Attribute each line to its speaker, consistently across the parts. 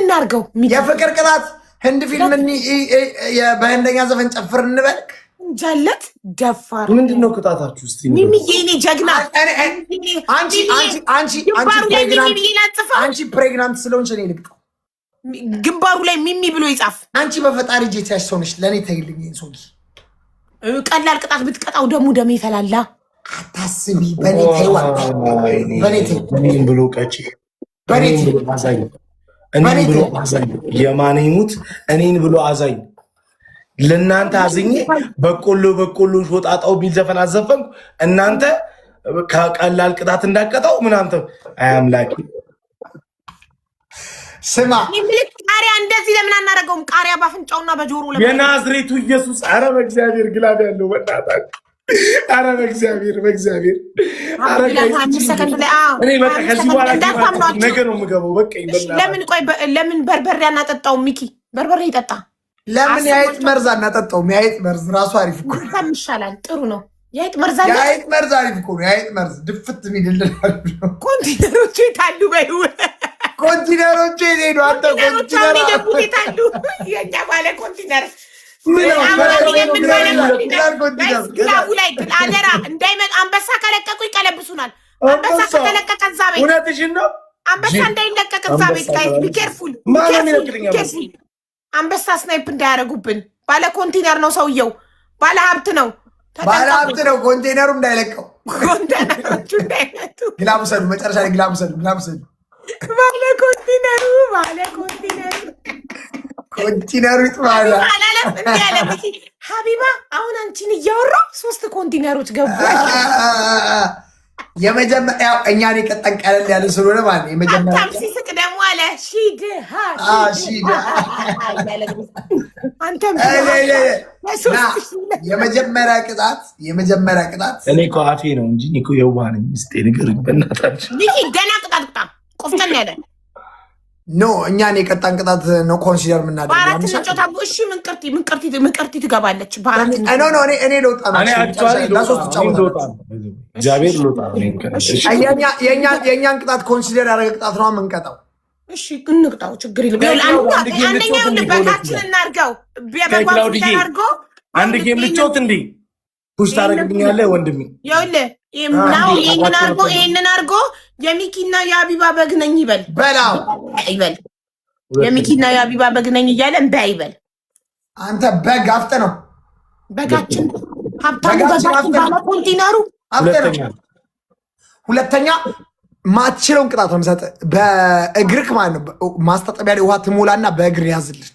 Speaker 1: እናርገው?
Speaker 2: የፍቅር ቅጣት ህንድ ፊልም በህንደኛ ዘፈን ጨፍር እንበልክ
Speaker 1: ጃለት ደፋር
Speaker 3: ምንድነው ቅጣታችሁ? እስቲ
Speaker 1: ሚሚዬ እኔ ጀግና
Speaker 2: አንቺ ፕሬግናንት ስለሆንሽ እኔ ልቅጣው።
Speaker 1: ግንባሩ ላይ ሚሚ ብሎ ይጻፍ።
Speaker 2: አንቺ በፈጣሪ ጄታሽ ሰውነሽ ለእኔ ተይልኝ። ሰው
Speaker 1: ቀላል ቅጣት ብትቀጣው ደሙ ደም ይፈላላ።
Speaker 2: አታስቢ። በኔ ተይዋ። በኔ ተይ
Speaker 3: ብሎ ቀጪ እኔን ብሎ አዛኝ የማንሙት እኔን ብሎ አዛኝ ለእናንተ አዝኜ በቆሎ ሾጣጣው ቢል ዘፈን አዘፈንኩ። እናንተ ከቀላል ቅጣት እንዳቀጣው ምናንተ አያምላኪ
Speaker 2: ስማ
Speaker 1: ቃሪያ እንደዚህ ለምን አናረገውም? ቃሪያ ባፍንጫውና በጆሮ ለምን
Speaker 3: የናዝሬቱ ኢየሱስ አረ በእግዚአብሔር ግላብ ያለው በእናታችሁ አረ በእግዚአብሔር አረ እኔ በቃ ከዚህ በኋላ ነገ ነው የምገባው። በቃ
Speaker 1: ለምን ቆይ ለምን በርበሬ አናጠጣው? ሚኪ በርበሬ ይጠጣ።
Speaker 2: ለምን የአይጥ መርዝ አናጠጣውም? የአይጥ መርዝ ራሱ አሪፍ እኮ ነው።
Speaker 1: ይሻላል። ጥሩ ነው። የአይጥ መርዝ
Speaker 2: አሪፍ እኮ ነው። የአይጥ መርዝ ድፍት የሚድልናል።
Speaker 1: ኮንቲነሮቹ የታሉ? በይው
Speaker 2: ኮንቲነሮቹ የሄዱ አንተ
Speaker 1: ኮንቲነሮቹ የታሉ? የእኛ ባለ ኮንቲነር ግላቡ ላይ አደራ እንዳይመጣ። አንበሳ ከለቀቁ ይቀለብሱናል። አንበሳ ከተለቀቀ እዛ ቤት
Speaker 3: እውነትሽን ነው።
Speaker 1: አንበሳ እንዳይለቀቅ እዛ ቤት ጋይ ቢኬርፉል። አንበሳ ስናይፕ እንዳያደርጉብን። ባለ ኮንቲነር ነው ሰውየው፣ ባለ ሀብት ነው።
Speaker 2: ኮንቴነሩ እንዳይለቀው፣
Speaker 1: ኮንቴነሮቹ እንዳይመጡ።
Speaker 2: ግላቡ ሰዱ። መጨረሻ ላይ ግላቡ ሰዱ።
Speaker 1: ባለ ኮንቲነሩ
Speaker 2: ይጥማላ።
Speaker 1: ሀቢባ አሁን አንቺን እያወራሁ 3 ኮንቲነሮች ገቡ።
Speaker 2: የመጀመሪያው እኛን የቀጠን ቀለል ያለ ስለሆነ ማለት ነው። የመጀመሪያ
Speaker 1: ሲስቅ ደግሞ አለ
Speaker 2: የመጀመሪያ ቅጣት
Speaker 3: እኔ እኮ አፌ ነው እንጂ እኔ እኮ የዋህ ነኝ። እስኪ ንገሩኝ በእናታችሁ።
Speaker 1: ገና ቅጣት ቆፍጠን ያለ
Speaker 2: ኖ እኛን የቀጣን ቅጣት ነው ኮንሲደር የምናደርገው።
Speaker 1: በአራት እንጫወታ። እሺ ምንቅርቲ ትገባለች። በአራት
Speaker 2: እኔ ልወጣ ነው።
Speaker 3: እግዚአብሔር ልወጣ ነው።
Speaker 2: የእኛን ቅጣት ኮንሲደር ያደረገ ቅጣት ነው የምንቀጣው።
Speaker 1: እሺ እንቅጣው፣ ችግር የለም። አንደኛውን በታችን እናድርገው።
Speaker 3: አንድ ጌም ልጮት እንዲ ፑሽ ታደርግልኛለህ ወንድሜ?
Speaker 1: ይኸውልህ ይህንን አድርጎ የሚኪና የአቢባ በግ ነኝ ይበል። የሚኪና የአቢባ በግ ነኝ እያለ እምቢ ይበል።
Speaker 2: አንተ በግ አፍጥ ነው።
Speaker 1: በጋችን ሀብታሙ በጋችን ባለ ኮንቲነሩ
Speaker 2: ሁለተኛ ማትችለውን ቅጣት ነው የምሰጥህ። በእግርህ ማለት ነው። ማስታጠቢያ ላይ ውሃ ትሞላና በእግር ያዝልን።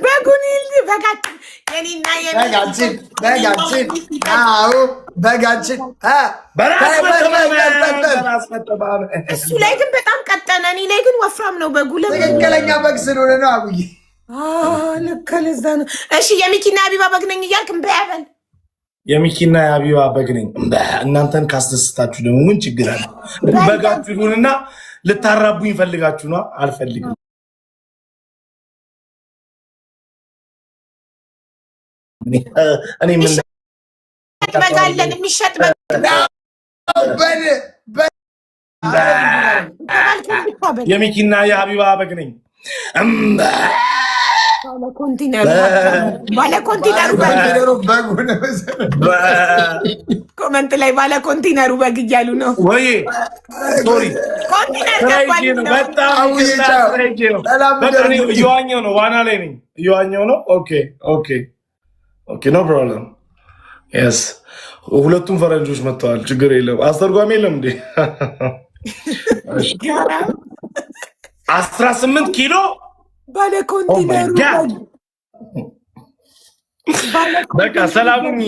Speaker 1: በጉን በጋችን የኔና
Speaker 2: በጋችን
Speaker 1: እሱ ላይ ግን በጣም ቀጠነ። እኔ ላይ ግን ወፍራም ነው በጉ።
Speaker 2: ትክክለኛ በግ ስለሆነ ነው አቡዬ።
Speaker 1: ልክ ለዛ ነው። እሺ የሚኪና የአቢባ በግ ነኝ እያልክ እምቢ በል።
Speaker 3: የሚኪና የአቢባ በግ ነኝ። እናንተን ካስደስታችሁ ደግሞ ምን ችግር አለ? በጋችሁ ይሁንና ልታራቡኝ ፈልጋችሁ ነው። አልፈልግም። እኔ ምን
Speaker 1: በጋለን የሚሸጥ
Speaker 3: የሚኪና የሀቢባ በግ ነኝ።
Speaker 1: ባለኮንቲነሩ ኮመንት ላይ ባለኮንቲነሩ በግ እያሉ ነው ወይ?
Speaker 3: ሶሪ እየዋኘው ነው። ዋና ላይ ነኝ። እየዋኘው ነው። ኦኬ ኖ ፕሮብለም። የስ ሁለቱም ፈረንጆች መጥተዋል። ችግር የለም። አስተርጓሚ የለም እንዴ? 18 ኪሎ
Speaker 1: ባለ ኮንቲነሩ።
Speaker 3: በቃ ሰላሙኝ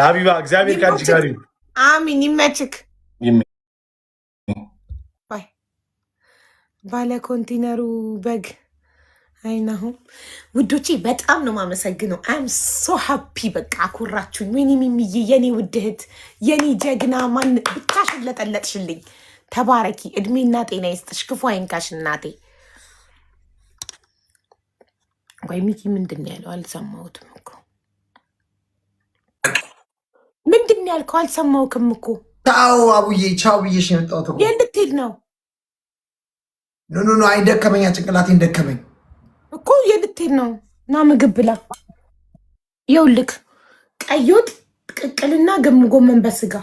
Speaker 3: ሀቢባ፣ እግዚአብሔር ካንቺ ጋር ይሁን።
Speaker 1: አሚን። ይመችክ። ባለ ኮንቲነሩ በግ አይናሁም ውዶቼ፣ በጣም ነው የማመሰግነው። አም ሶ ሃፒ። በቃ አኮራችሁኝ። ወይኔ ሚሚዬ፣ የኔ ውድ እህት፣ የኔ ጀግና፣ ማን ብቻሽን ለጠለጥሽልኝ። ተባረኪ፣ እድሜና ጤና ይስጥሽ፣ ክፉ አይንካሽ እናቴ። ወይ ሚኪ ምንድን ነው ያለው? አልሰማሁትም እኮ። ምንድን ነው ያልከው? አልሰማሁትም እኮ።
Speaker 2: ቻው አቡዬ፣ ቻው ብዬሽ ነው የመጣሁት እኮ።
Speaker 1: የት ልትሄድ ነው?
Speaker 2: ኖ አይደከመኛ ጭንቅላቴን ደከመኝ
Speaker 1: እኮ የልትሄድ ነው እና ምግብ ብላ ይኸውልህ ቀይ ወጥ ቅቅልና ጎመን በስጋ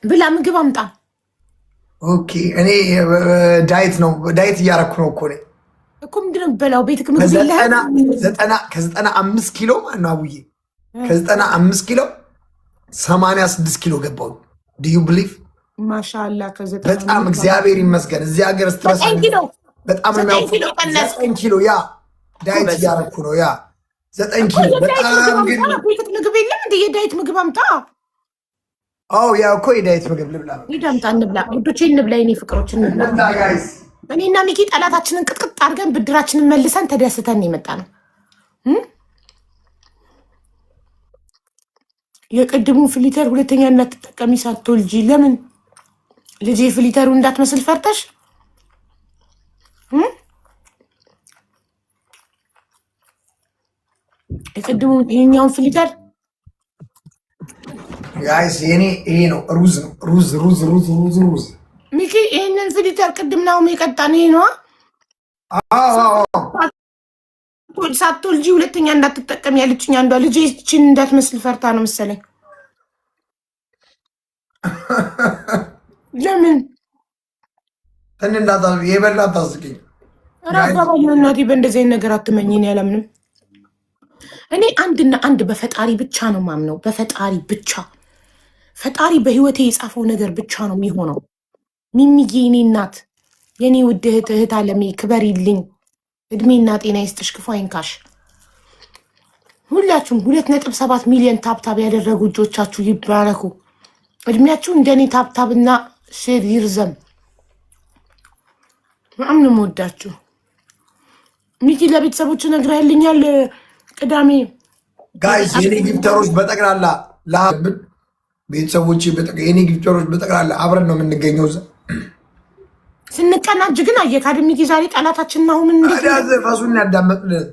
Speaker 1: ብላ ምግብ አምጣ።
Speaker 2: ኦኬ እኔ ዳይት እያረኩ ነው እኮ ምንድን ነው የምበላው? ቤትክ ምግብ ከ95 ኪሎ ማነው አቡዬ ከ95 ኪሎ 86 ኪሎ ገባሁ። ዲዩ ብሊቭ
Speaker 1: ማሻአላ
Speaker 2: በጣም እግዚአብሔር ይመስገን። እዚህ ሀገር ስትረስ በጣም የሚያውቁ ኪሎ ያ ዳይት እያረኩ ነው። ያ 9 ኪሎ በጣም ግን
Speaker 1: ምግብ የለም እንደ የዳይት ምግብ አምጣ።
Speaker 2: ያ እኮ የዳይት ምግብ ልብላ
Speaker 1: ይዳምጣ እንብላ ውዶቼ፣ እንብላ የኔ ፍቅሮች እንብላ። እኔና ሚኪ ጠላታችንን ቅጥቅጥ አድርገን ብድራችንን መልሰን ተደስተን የመጣ ነው። የቅድሙ ፍሊተር ሁለተኛ እንዳትጠቀሚ ሳትወልጂ ለምን ልጄ ፍሊተሩ እንዳትመስል ፈርተሽ የቅድሙ ይሄኛውን ፍሊተር
Speaker 2: ጋይስ ይሄ ነው ሩዝ
Speaker 1: ሚኪ ይሄንን ፍሊተር ቅድም ነው የቀጣን ይሄ ነው። ሳትወልጂ ሁለተኛ እንዳትጠቀሚ ያለችኝ አንዷ ልጄ ይህችን እንዳትመስል ፈርታ ነው መሰለኝ። ለምን
Speaker 2: የበላ ታስገኝ
Speaker 1: እናቴ በእንደዚህ አይነት ነገር አትመኝን። ያለምንም እኔ አንድና አንድ በፈጣሪ ብቻ ነው ማምነው። በፈጣሪ ብቻ ፈጣሪ በህይወቴ የጻፈው ነገር ብቻ ነው የሚሆነው። ሚሚዬ የኔ እናት የኔ ውድ እህት አለሜ ክበሪልኝ። እድሜና ጤና ይስጥሽ፣ ክፉ አይንካሽ። ሁላችሁም 2.7 ሚሊዮን ታብታብ ያደረጉ እጆቻችሁ ይባረኩ። እድሜያችሁ እንደኔ ታብታብና ሼር ይርዘም። በጣም ነው የምወዳችሁ። ሚኪ ለቤተሰቦች ነግረህልኛል። ቅዳሜ
Speaker 2: ጋይስ የኔ ጊፍተሮች በጠቅላላ ቤተሰቦች የኔ ጊፍተሮች በጠቅላላ አብረን ነው የምንገኘው።
Speaker 1: ስንቀናጅ ግን አየካድ ሚኪ ዛሬ ጠላታችን ነው። ምን
Speaker 2: ፋሱን ያዳመጥልን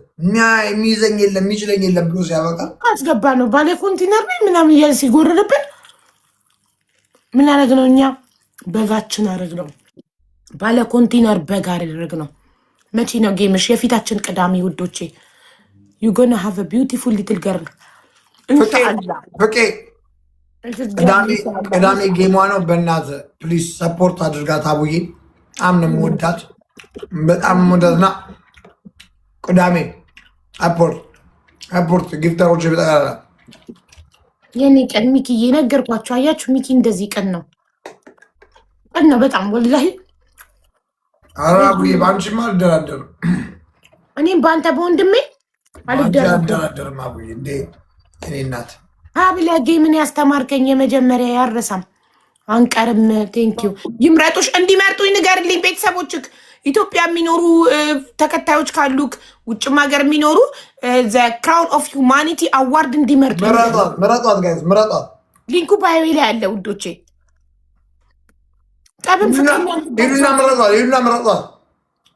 Speaker 2: የሚይዘኝ የለም የሚችለኝ የለም ብሎ ሲያበቃ
Speaker 1: አስገባ ነው ባለ ኮንቲነር ምናምን እያለ ሲጎርርብን ምን አረግ ነው? እኛ በጋችን አረግ ነው። ባለ ኮንቲነር በግ አደረግ ነው። መቼ ነው ጌምሽ? የፊታችን ቅዳሜ ውዶቼ። ዩ ጎና ሃቭ አ ቢዩቲፉል ሊትል ገርል
Speaker 2: ፍቄ ቅዳሜ ጌሟ ነው። በእናትህ ፕሊዝ ሰፖርት አድርጋት አቡዬ። በጣም ነው የምወዳት፣ በጣም የምወዳትና ቅዳሜ አፖርት ጊፍተሮች በጠቅላላ
Speaker 1: የኔ ቀን ሚኪ ነገርኳቸው። አያችሁ ሚኪ እንደዚህ ቀን ነው በጣም ወላሂ።
Speaker 2: ኧረ አቡዬ በአንቺማ አልደራደርም።
Speaker 1: እኔም በአንተ በወንድሜ
Speaker 2: አልደራደርም አቡዬ። እንዴ እኔ እናት
Speaker 1: አብለ ጌምን ያስተማርከኝ የመጀመሪያ ያረሳም አንቀርም። ቴንኪዩ ይምረጡሽ። እንዲመርጡኝ ንገርልኝ ቤተሰቦችክ። ኢትዮጵያ የሚኖሩ ተከታዮች ካሉክ ውጭም ሀገር የሚኖሩ ዘ ክራውን ኦፍ ሁማኒቲ አዋርድ እንዲመርጡ
Speaker 2: ምረጧት ጋይዝ ምረጧት።
Speaker 1: ሊንኩ ባዮ ላይ ያለ ውዶቼ። ጠብም
Speaker 2: ሄዱና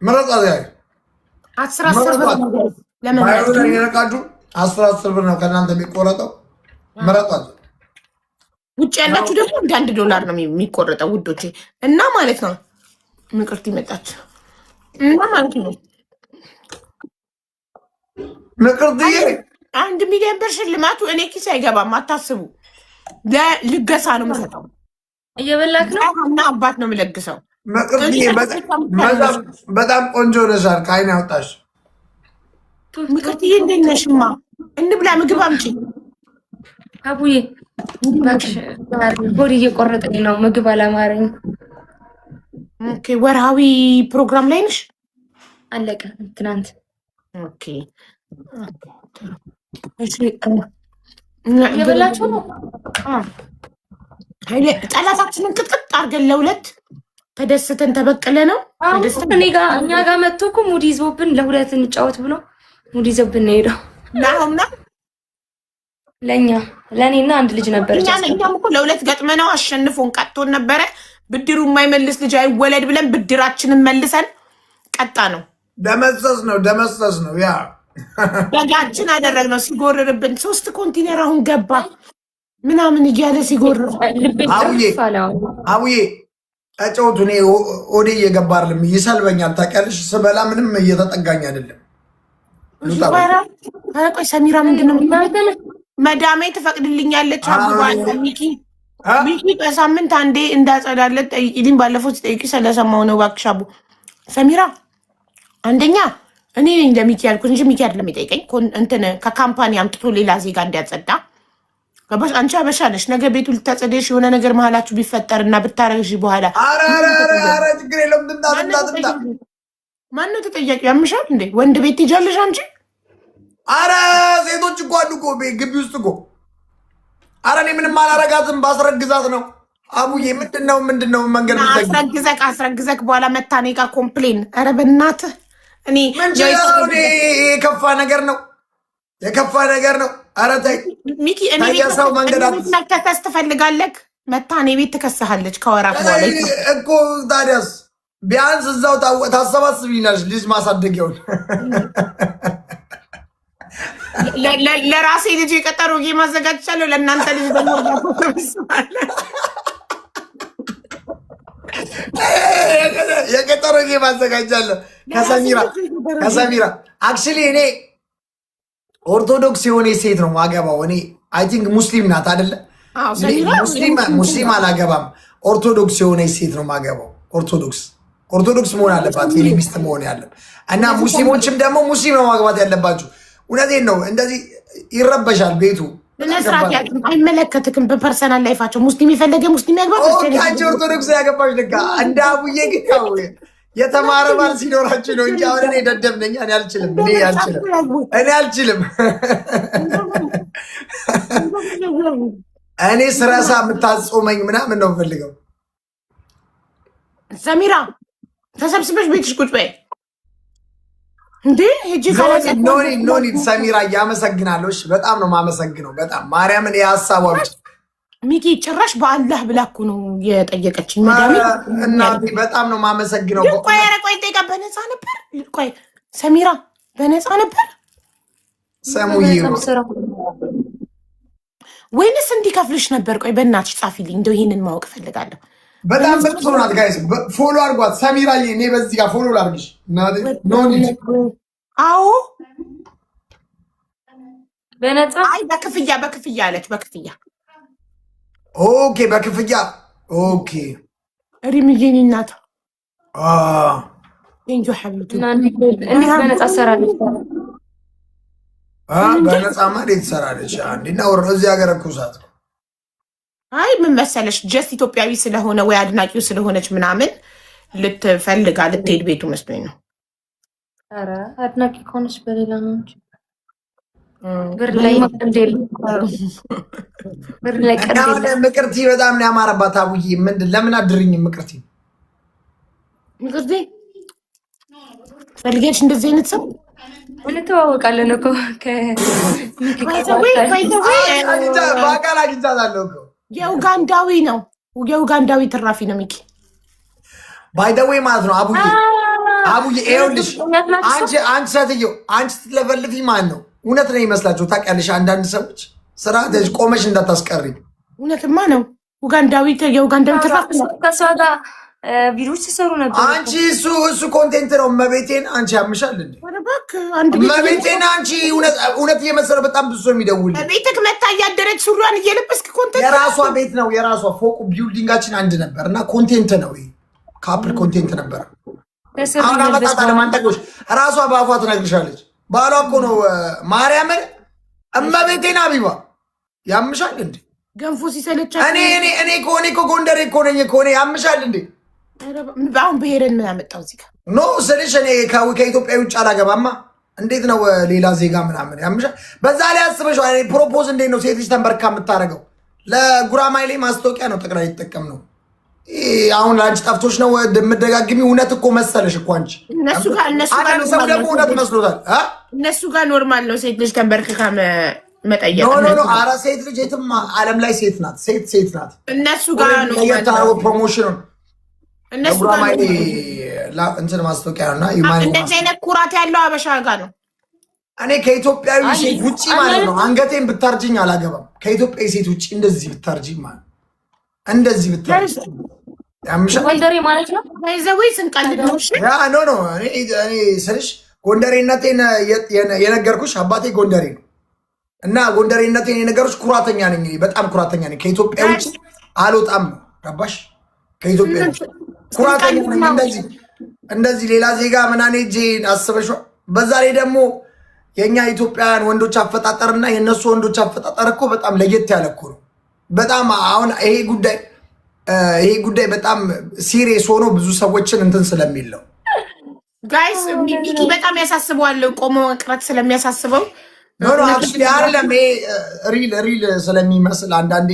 Speaker 2: ምረጧት ጋይ
Speaker 1: 10 ብር
Speaker 2: ለመምረጥ የነቃችሁ 10 ብር ነው ከእናንተ የሚቆረጠው። ምረጧት።
Speaker 1: ውጭ ያላችሁ ደግሞ እንደ $1 ነው የሚቆረጠው ውዶቼ። እና ማለት ነው ምቅርት ይመጣች እና ማለት ነው
Speaker 2: ምቅርትዬ
Speaker 1: 1 ሚሊዮን ብር ሽልማቱ እኔ ኪስ አይገባም፣ አታስቡ። ለልገሳ ነው የምሰጠው።
Speaker 4: እየበላክ ነው
Speaker 1: እና አባት ነው የምለግሰው።
Speaker 2: ምቅርትዬ በጣም ቆንጆ ነሻል። ከአይን ያውጣሽ
Speaker 1: ምቅርትዬ። እንዴት ነሽማ? እንብላ፣ ምግብ አምጪ
Speaker 4: አቡዬ። እባክሽ ቦዲ እየቆረጠኝ ነው፣ ምግብ አላማረኝ።
Speaker 1: ኦኬ ወርሃዊ ፕሮግራም ላይ ነሽ?
Speaker 4: አለቀ ትናንት።
Speaker 1: ኦኬ
Speaker 4: እየበላችሁ ነው።
Speaker 1: ጠላታችንን ቅጥቅጥ አድርገን ለሁለት ተደስተን ተበቀለ ነው።
Speaker 4: እኛ ጋር መጥቶ እኮ ሙድ ይዞብን ለሁለት እንጫወት ብሎ ሙድ ይዞብን ነው ሄደው።
Speaker 1: ናሆምና
Speaker 4: ለእኔና አንድ ልጅ ነበረች።
Speaker 1: እኛም እኮ ለሁለት ገጥመነው አሸንፎን ቀጥቶን ነበረ። ብድሩ የማይመልስ ልጅ አይወለድ ብለን ብድራችንን መልሰን ቀጣ ነው።
Speaker 2: ደመሰስ ነው ያ
Speaker 1: በጋችን አደረግነው። ሲጎርርብን 3 ኮንቲነር አሁን ገባ ምናምን እያለ ሲጎርር
Speaker 2: አቡዬ አጨውቱ እኔ ኦዴ እየገባ አይደለም ይሰልበኛል። ታውቂያለሽ ስበላ ምንም እየተጠጋኝ አይደለም።
Speaker 1: ቆይ ሰሚራ ምንድን ነው መዳሜ ትፈቅድልኛለች? አቡባ ሚኪ በሳምንት አንዴ እንዳጸዳለት ጠይቂልኝ። ባለፈው ስጠይቂ ስለሰማሁ ነው። እባክሽ አቡ ሰሚራ አንደኛ እኔ ነኝ ለሚኪ ያልኩት እንጂ ሚኪ አይደለም የጠይቀኝ። እንትን ከካምፓኒ አምጥቶ ሌላ ዜጋ እንዲያጸዳ ገባሽ? አንቺ አበሻ ነሽ። ነገ ቤቱ ልታጸደሽ የሆነ ነገር መሀላችሁ ቢፈጠር እና ብታረግሽ በኋላ
Speaker 2: ችግር የለውም። ትምጣ።
Speaker 1: ማነው ተጠያቂ? ያምሻል እንዴ? ወንድ ቤት ትሄጃለሽ አንቺ?
Speaker 2: አረ ሴቶች እኮ አሉ እኮ ግቢ ውስጥ እኮ። አረ እኔ ምንም አላረጋትም። ባስረግዛት ነው አቡዬ። ምንድነው መንገድ
Speaker 1: አስረግዘክ በኋላ መታኔ ጋር ኮምፕሌን። አረ በእናትህ እኔ
Speaker 2: የከፋ ነገር ነው የከፋ ነገር ነው። አረ ተይ
Speaker 1: ሚኪ፣ እኔ ቤት ትፈልጋለህ? መታኔ ቤት ትከስሃለች ከወራት በኋላ
Speaker 2: እኮ። ታዲያስ ቢያንስ እዛው ታሰባስብኛለሽ ልጅ ማሳደጊያውን።
Speaker 1: ለራሴ ልጅ የቀጠሮ ማዘጋጅቻለሁ። ለእናንተ ልጅ ደግሞ
Speaker 2: የቀጠሮ ማዘጋጃለሁ ከሰሚራ አክቹዋሊ እኔ ኦርቶዶክስ የሆነ ሴት ነው ማገባው። እኔ አይ ቲንክ ሙስሊም ናት አይደለ? ሙስሊም አላገባም። ኦርቶዶክስ የሆነ ሴት ነው ማገባው። ኦርቶዶክስ መሆን አለባት የኔ ሚስት መሆን ያለብ እና ሙስሊሞችም ደግሞ ሙስሊም ነው ማግባት ያለባችሁ። እውነቴን ነው። እንደዚህ ይረበሻል ቤቱ።
Speaker 1: አይመለከትክም። በፐርሰናል ላይፋቸው ሙስሊም የፈለገ ሙስሊም ያግባ።
Speaker 2: አንቺ ኦርቶዶክስ ያገባሽ ልካ እንደ አቡዬ ግን ያው የተማረ ባል ሲኖራችሁ ነው እንጂ አሁን እኔ ደደብ ነኝ። እኔ አልችልም። እኔ ስረሳ የምታጾመኝ ምናምን ነው የምፈልገው።
Speaker 1: ሰሚራ ተሰብስበሽ ቤትሽ ቁጭ በይ እንዴ።
Speaker 2: ኖኒ ሰሚራ እያመሰግናለሁ። በጣም ነው የማመሰግነው። በጣም ማርያምን የሀሳቧ ብቻ
Speaker 1: ሚኪ ጭራሽ በአላህ ብላ እኮ ነው የጠየቀችኝ። መዳሜ
Speaker 2: እናቴ በጣም ነው የማመሰግነው።
Speaker 1: ቆይ ጠይቃ በነፃ ነበር። ቆይ ሰሚራ በነፃ ነበር
Speaker 2: ሰሙዬ
Speaker 1: ወይንስ እንዲከፍልሽ ነበር? ቆይ በእናትሽ ጻፊልኝ፣ እንደው ይሄንን ማወቅ እፈልጋለሁ።
Speaker 2: በጣም በጥሩ ናት። ጋይስ ፎሎ አድርጓት ሰሚራዬ። እኔ በዚህ ጋር ፎሎ ላድርግሽ።
Speaker 1: አዎ
Speaker 4: በነፃ
Speaker 1: አይ በክፍያ አለች። በክፍያ
Speaker 2: ኦኬ፣ በክፍያ ኦኬ።
Speaker 1: ሪምዬ እናት እንጆ ሐቢብቲ
Speaker 4: እንዴት በነፃ ሰራለች?
Speaker 2: በነፃ ማለት ትሰራለች። አንዴና ወር እዚህ ሀገር ኩሳት።
Speaker 1: አይ ምን መሰለሽ ጀስት ኢትዮጵያዊ ስለሆነ ወይ አድናቂው ስለሆነች ምናምን ልትፈልጋ ልትሄድ ቤቱ መስሎኝ ነው።
Speaker 4: ኧረ አድናቂ ከሆነች በሌላ ነው እንጂ ብር ላይ መቅደል
Speaker 2: ምቅርቲ በጣም ነው ያማረባት። አቡዬ ምንድን ለምን አድርኝ ምቅርቲ
Speaker 1: ፈልጌሽ እንደዚህ አይነት ሰው
Speaker 4: እንተዋወቃለን እኮ
Speaker 2: በአካል አግኝቻታለሁ እኮ።
Speaker 1: የኡጋንዳዊ ነው የኡጋንዳዊ ትራፊ ነው ሚኪ
Speaker 2: ባይ ዘ ዌይ ማለት ነው። አቡዬ ይኸውልሽ አንቺ ሴትዮ አንቺ ስትለፈልፊ ማን ነው እውነት ነው ይመስላችሁ? ታውቂያለሽ አንዳንድ ሰዎች ስራ ቆመሽ እንዳታስቀሪ።
Speaker 1: እውነትማ ነው። ኡጋንዳዊ የኡጋንዳዊ ትራፊ ነው።
Speaker 4: ከሷ ጋር ቪዲዮች ሲሰሩ ነበር።
Speaker 2: አንቺ እሱ ኮንቴንት ነው። መቤቴን አንቺ ያምሻል እንዴ? መቤቴን አንቺ እውነት እየመሰለው በጣም ብዙ ሰው የሚደውል
Speaker 1: ቤትክ መታ እያደረች ሱሪዋን እየለበስክ ኮንቴንት።
Speaker 2: የራሷ ቤት ነው የራሷ ፎቁ ቢልዲንጋችን አንድ ነበር እና ኮንቴንት ነው ካፕል ኮንቴንት ነበር። አሁን አመጣጣ ለማንጠቆች ራሷ በአፏ ትነግርሻለች። ባሏ እኮ ነው ማርያምን እመቤቴን አቢባ ያምሻል እንዴ?
Speaker 1: ገንፎ ሲሰለቻ
Speaker 2: እኔ እኮ ጎንደሬ እኮ ነኝ እኮ ያምሻል እንዴ?
Speaker 1: አሁን ብሄርን ምን አመጣው እዚህ ጋር
Speaker 2: ኖ ስልሽ እኔ ከኢትዮጵያ ውጭ አላገባማ። እንዴት ነው ሌላ ዜጋ ምናምን ያምሻል? በዛ ላይ አስበሽ ፕሮፖዝ እንዴት ነው ሴት ልጅ ተንበርካ የምታደርገው? ለጉራማይሌ ማስታወቂያ ነው ጠቅላይ ይጠቀም ነው። አሁን ለአንቺ ጠፍቶች ነው የምደጋግሚ። እውነት እኮ መሰለሽ እኮ አንቺ ሰው ደግሞ እውነት መስሎታል።
Speaker 1: እነሱ ጋር ኖርማል ነው ሴት ልጅ ተንበርክካ መጠየቅ።
Speaker 2: ኖ ኧረ ሴት ልጅ የትም ዓለም ላይ ሴት ናት። ሴት ናት።
Speaker 1: እነሱ ጋር ነው
Speaker 2: የታረው ፕሮሞሽኑን
Speaker 1: እነሱ ጋር
Speaker 2: እንትን ማስታወቂያ ነውና
Speaker 1: እንደዚህ አይነት ኩራት ያለው አበሻ ጋር ነው።
Speaker 2: እኔ ከኢትዮጵያዊ ሴት ውጭ ማለት ነው አንገቴን ብታርጅኝ አላገባም። ከኢትዮጵያዊ ሴት ውጭ እንደዚህ ብታርጅኝ ማለት እንደዚህ ብታርጅኝ
Speaker 4: ጎንደሬ ማለት ነው
Speaker 1: ዘይዘዌ ስንቀልድ ነው። እሺ
Speaker 2: ያ ኖ እኔ ስልሽ ጎንደሬነቴን የነገርኩሽ አባቴ ጎንደሬ ነው እና ጎንደሬነቴን የነገርኩሽ ኩራተኛ ነኝ። በጣም ኩራተኛ ነኝ። ከኢትዮጵያ ውጭ አልወጣም። ገባሽ? ከኢትዮጵያ ውጭ ኩራተኛ ነኝ። እንደዚህ ሌላ ዜጋ ምናምን ሄጄ አስበሽ። በዛ ላይ ደግሞ የኛ ኢትዮጵያውያን ወንዶች አፈጣጠርና የነሱ ወንዶች አፈጣጠር እኮ በጣም ለየት ያለ እኮ ነው። በጣም አሁን ይሄ ጉዳይ በጣም ሲሪየስ ሆኖ ብዙ ሰዎችን እንትን ስለሚል ነው።
Speaker 1: ጋይስ ሚኪ በጣም ያሳስበዋል። ቆሞ መቅረት ስለሚያሳስበው
Speaker 2: ኖ አክቹሊ አይደለም። ይሄ ሪል ስለሚመስል አንዳንዴ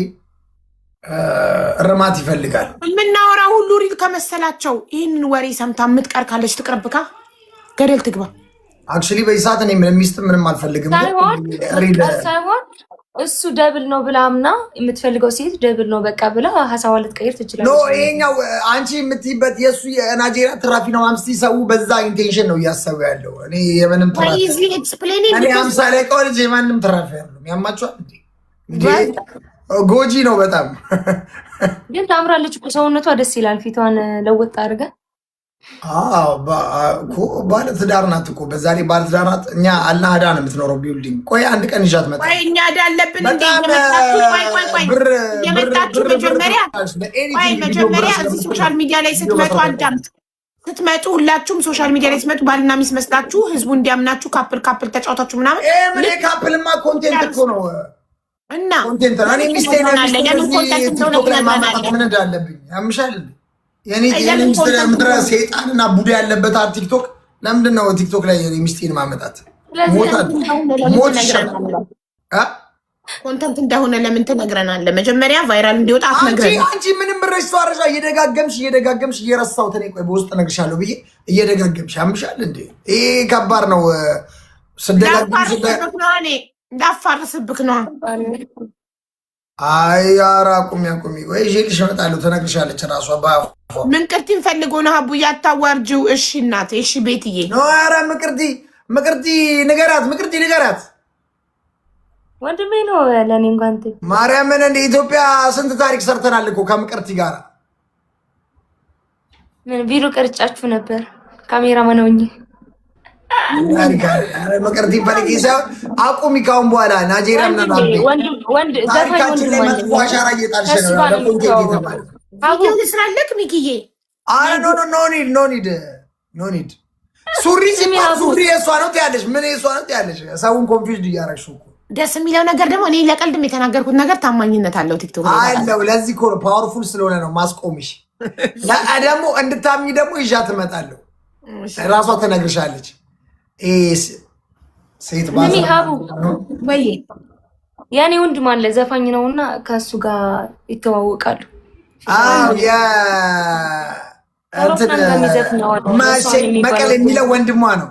Speaker 2: እርማት ይፈልጋል።
Speaker 1: የምናወራ ሁሉ ሪል ከመሰላቸው ይህንን ወሬ ሰምታ የምትቀር ካለች ትቅርብካ፣ ገደል ትግባ።
Speaker 2: አክቹሊ በዚህ ሰዓት እኔ ሚስት ምንም አልፈልግም።
Speaker 4: ሳይሆን እሱ ደብል ነው ብላ አምና የምትፈልገው ሴት ደብል ነው በቃ ብላ ሀሳቧ ልትቀይር ትችላለች።
Speaker 2: ይሄኛው አንቺ የምትይበት የእሱ የናይጄሪያ ትራፊ ነው። ሰው በዛ ኢንቴንሽን ነው እያሰቡ ያለው። እኔ የምንም እኔ አምሳ ላይ ቀወልጅ የማንም ትራፊ ያለው ያማቸዋል እንዴ ጎጂ ነው በጣም
Speaker 4: ግን ታምራለች። ሰውነቷ ደስ ይላል። ፊቷን ለወጥ አድርጋ
Speaker 2: ባለትዳር ናት እኮ በዛ ላይ ባለትዳር ናት። እኛ አልናህዳ ነው የምትኖረው ቢልዲንግ። ቆይ አንድ ቀን ይዣት መጣ።
Speaker 1: እኛ ዳለብን የመጣችሁ መጀመሪያ እዚህ ሶሻል ሚዲያ ላይ ስትመጡ አዳምጥ። ስትመጡ ሁላችሁም ሶሻል ሚዲያ ላይ ስትመጡ ባልና ሚስት መስላችሁ ህዝቡ እንዲያምናችሁ ካፕል ተጫውታችሁ ምናምን
Speaker 2: ምን ካፕልማ ኮንቴንት እኮ ነው
Speaker 1: እና
Speaker 2: ኮንቴንት ነው። እኔ ሚስቴ ምን እንዳለብኝ ያምሻል። የኔ ምድረ ሴጣንና ቡዳ ያለበት ቲክቶክ ለምንድን ነው ቲክቶክ ላይ የኔ ሚስቴን ማመጣት? ሞት ይሻላል።
Speaker 1: ኮንተንት እንደሆነ ለምን ትነግረናለህ? መጀመሪያ ቫይራል እንዲወጣ አትነግረን።
Speaker 2: አንቺ ምንም ብረሽ ተዋረሻ እየደጋገምሽ እየረሳሁት እኔ ቆይ በውስጥ እነግርሻለሁ ብዬ እየደጋገምሽ ያምሻል እንዴ? ይሄ ከባድ ነው።
Speaker 1: እንዳፋርስብክ ነው።
Speaker 2: አይ ኧረ አቁሚ ወይ ይዤልሽ እመጣለሁ። ተነግርሻለች እራሷ በአፏ።
Speaker 1: ምንቅርቲን ፈልጎ ነው ሀቡ ያታዋርጂው። እሺ እናቴ እሺ ቤትዬ
Speaker 2: ኖ ኧረ ምቅርቲ ንገራት
Speaker 4: ወንድሜ ነው ለኔ እንኳን
Speaker 2: ማርያምን። እንደ ኢትዮጵያ ስንት ታሪክ ሰርተናል እኮ ከምቅርቲ ጋር።
Speaker 4: ምን ቪዲዮ ቀርጫችሁ ነበር ካሜራማን ሆኜ
Speaker 2: ምቅርቲ ፈልጊ ሳይሆን አቁሚ። ካሁን በኋላ ናይጄሪያ
Speaker 4: ወንድ
Speaker 2: ታሪካችን ላይ መጥፎ አሻራ እየጣልሽ ነው። ለኮንቴንት የተባለ
Speaker 1: ስራለክ ሚኪዬ።
Speaker 2: ኖ ኒድ ሱሪ ሲባል ሱሪ የእሷ ነው ትያለሽ። ምን የእሷ ነው ትያለሽ? ሰውን ኮንፊውዝድ እያደረግሽ እኮ።
Speaker 1: ደስ የሚለው ነገር ደግሞ እኔ ለቀልድም የተናገርኩት ነገር ታማኝነት አለው ቲክቶክ
Speaker 2: አለው። ለዚህ እኮ ነው ፓወርፉል ስለሆነ ነው ማስቆምሽ። ደግሞ እንድታምኝ ደግሞ ይዣት እመጣለሁ። ራሷ ትነግርሻለች። ሴት
Speaker 4: ሀቡ
Speaker 1: ወይ
Speaker 4: ያኔ ወንድም አለ ዘፋኝ ነውና ከእሱ ጋር ይተዋወቃሉ።
Speaker 2: መቀሌ የሚለው ወንድሟ ነው።